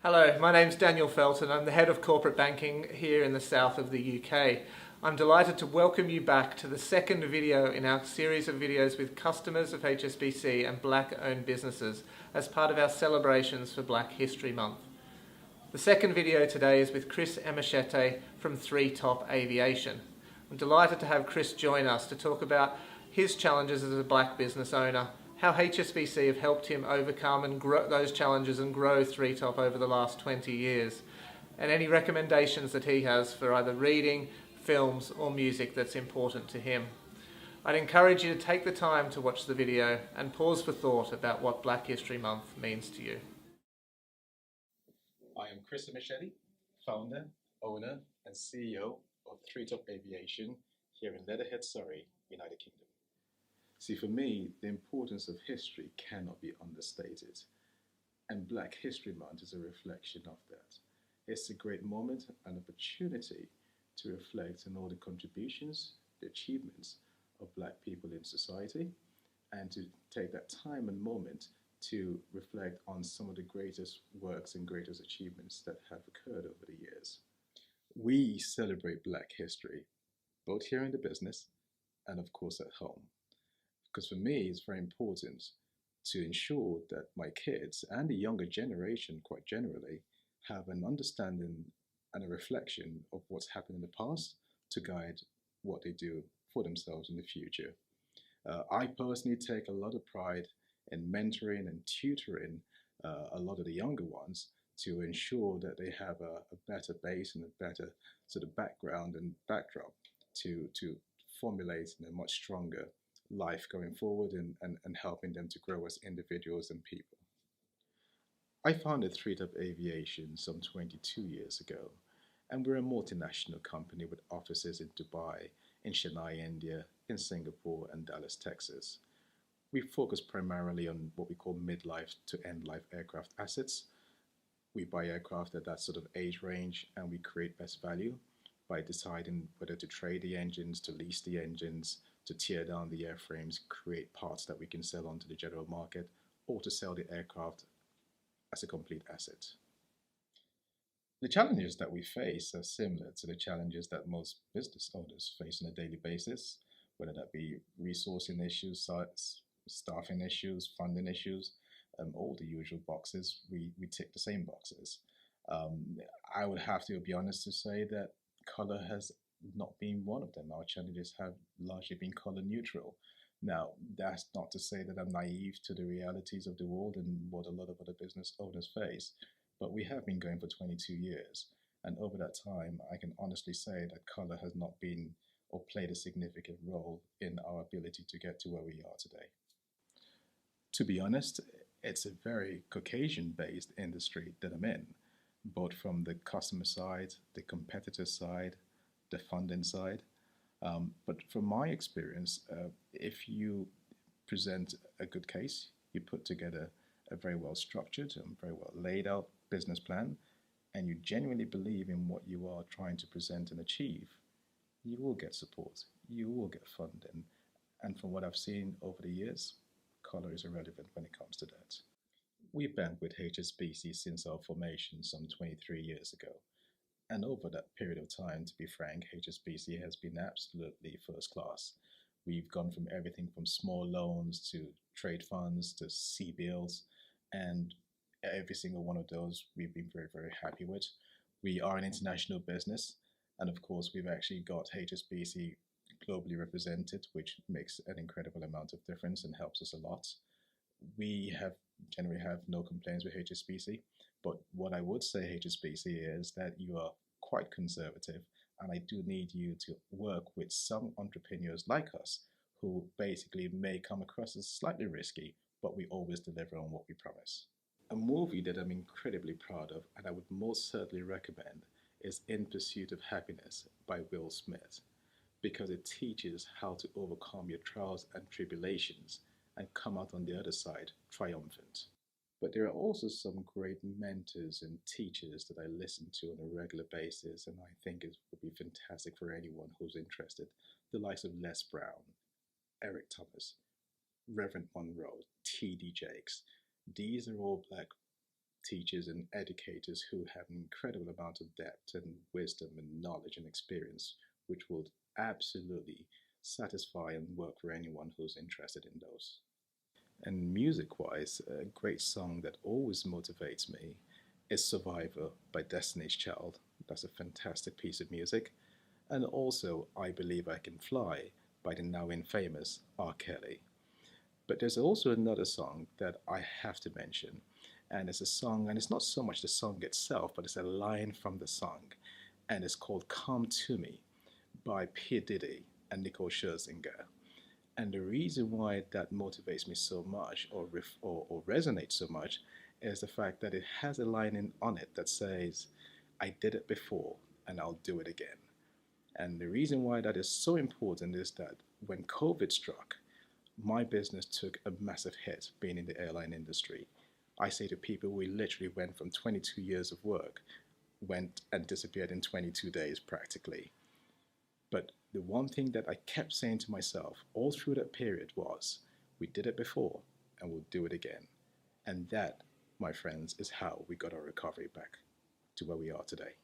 Hello, my name's Daniel Felton. I'm the head of corporate banking here in the south of the UK. I'm delighted to welcome you back to the second video in our series of videos with customers of HSBC and black-owned businesses as part of our celebrations for Black History Month. The second video today is with Chris Emechete from Treetop Aviation. I'm delighted to have Chris join us to talk about his challenges as a black business owner, how HSBC have helped him overcome and grow those challenges and grow Treetop over the last 20 years, and any recommendations that he has for either reading, films or music that's important to him. I'd encourage you to take the time to watch the video and pause for thought about what Black History Month means to you. I am Chris Emechete, founder, owner and CEO of Treetop Aviation here in Leatherhead, Surrey, United Kingdom. See, for me, the importance of history cannot be understated, and Black History Month is a reflection of that. It's a great moment and opportunity to reflect on all the contributions, the achievements of Black people in society, and to take that time and moment to reflect on some of the greatest works and greatest achievements that have occurred over the years. We celebrate Black history, both here in the business and of course at home. Because for me, it's very important to ensure that my kids and the younger generation, quite generally, have an understanding and a reflection of what's happened in the past to guide what they do for themselves in the future. I personally take a lot of pride in mentoring and tutoring a lot of the younger ones to ensure that they have a better base and a better sort of background and backdrop to formulate a much stronger life going forward and helping them to grow as individuals and people. I founded Treetop Aviation some 22 years ago, and we're a multinational company with offices in Dubai, in Chennai, India, in Singapore, and Dallas, Texas. We focus primarily on what we call mid-life to end-life aircraft assets. We buy aircraft at that sort of age range, and we create best value by deciding whether to trade the engines, to lease the engines, to tear down the airframes, create parts that we can sell onto the general market, or to sell the aircraft as a complete asset. The challenges that we face are similar to the challenges that most business owners face on a daily basis, whether that be resourcing issues, staffing issues, funding issues, all the usual boxes. We tick the same boxes. I would have to be honest to say that color has not been one of them. Our challenges have largely been color neutral. Now, that's not to say that I'm naive to the realities of the world and what a lot of other business owners face, but we have been going for 22 years. And over that time, I can honestly say that color has not been or played a significant role in our ability to get to where we are today. To be honest, it's a very Caucasian-based industry that I'm in, both from the customer side, the competitor side, the funding side. But from my experience, if you present a good case, you put together a very well structured and very well laid out business plan, and you genuinely believe in what you are trying to present and achieve, you will get support, you will get funding. And from what I've seen over the years, color is irrelevant when it comes to that. We've been with HSBC since our formation some 23 years ago. And over that period of time, to be frank, HSBC has been absolutely first class. We've gone from everything from small loans to trade funds to CBILs, and every single one of those we've been very, very happy with. We are an international business, and of course, we've actually got HSBC globally represented, which makes an incredible amount of difference and helps us a lot. We generally have no complaints with HSBC. But what I would say, HSBC, is that you are quite conservative, and I do need you to work with some entrepreneurs like us who basically may come across as slightly risky, but we always deliver on what we promise. A movie that I'm incredibly proud of, and I would most certainly recommend, is In Pursuit of Happiness by Will Smith, because it teaches how to overcome your trials and tribulations and come out on the other side triumphant. But there are also some great mentors and teachers that I listen to on a regular basis, and I think it would be fantastic for anyone who's interested. The likes of Les Brown, Eric Thomas, Reverend Monroe, T.D. Jakes. These are all Black teachers and educators who have an incredible amount of depth and wisdom and knowledge and experience, which will absolutely satisfy and work for anyone who's interested in those. And music wise, a great song that always motivates me is Survivor by Destiny's Child. That's a fantastic piece of music. And also, I Believe I Can Fly by the now infamous R. Kelly. But there's also another song that I have to mention. And it's a song, and it's not so much the song itself, but it's a line from the song. And it's called Come to Me by P. Diddy and Nicole Scherzinger. And the reason why that motivates me so much or resonates so much is the fact that it has a line on it that says, I did it before and I'll do it again. And the reason why that is so important is that when COVID struck, my business took a massive hit being in the airline industry. I say to people, we literally went from 22 years of work, went and disappeared in 22 days practically. But the one thing that I kept saying to myself all through that period was, we did it before and we'll do it again. And that, my friends, is how we got our recovery back to where we are today.